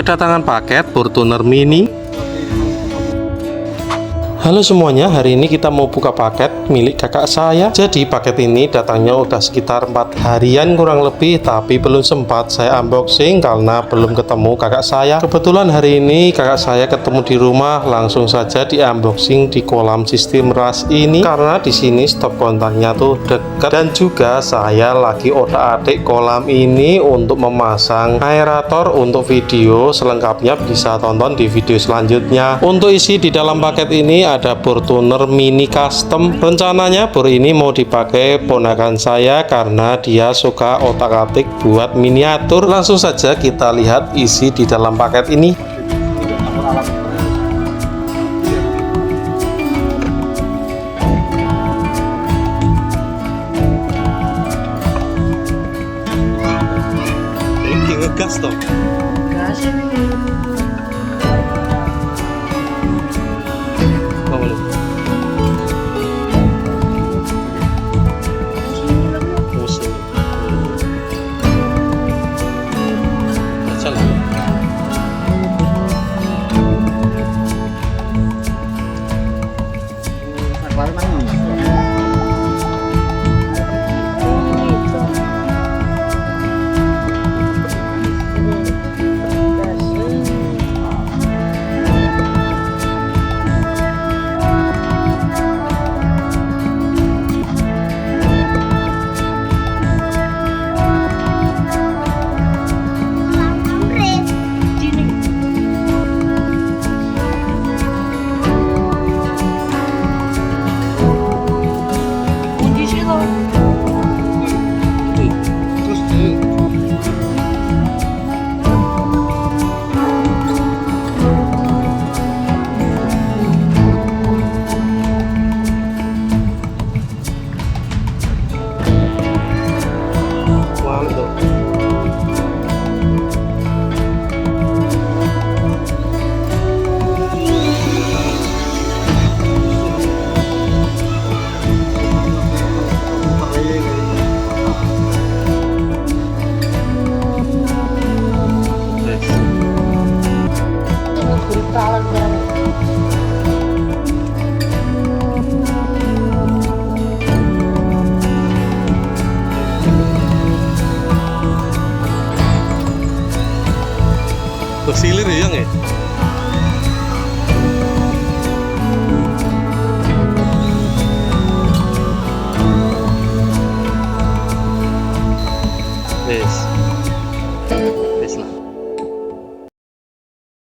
kedatangan paket Fortuner Mini. Halo semuanya, hari ini kita mau buka paket milik kakak saya. Jadi paket ini datangnya udah sekitar 4 harian kurang lebih, tapi belum sempat saya unboxing karena belum ketemu kakak saya. Kebetulan hari ini kakak saya ketemu di rumah, langsung saja di unboxing di kolam sistem ras ini karena di sini stop kontaknya tuh dekat, dan juga saya lagi otak-atik kolam ini untuk memasang aerator untuk video. Selengkapnya bisa tonton di video selanjutnya. Untuk isi di dalam paket ini ada Fortuner Mini Custom. Rencananya bor ini mau dipakai ponakan saya karena dia suka otak-atik buat miniatur. Langsung saja kita lihat isi di dalam paket ini. Ini ngegas toh. Kasih. Bersilir ya, Yang ya?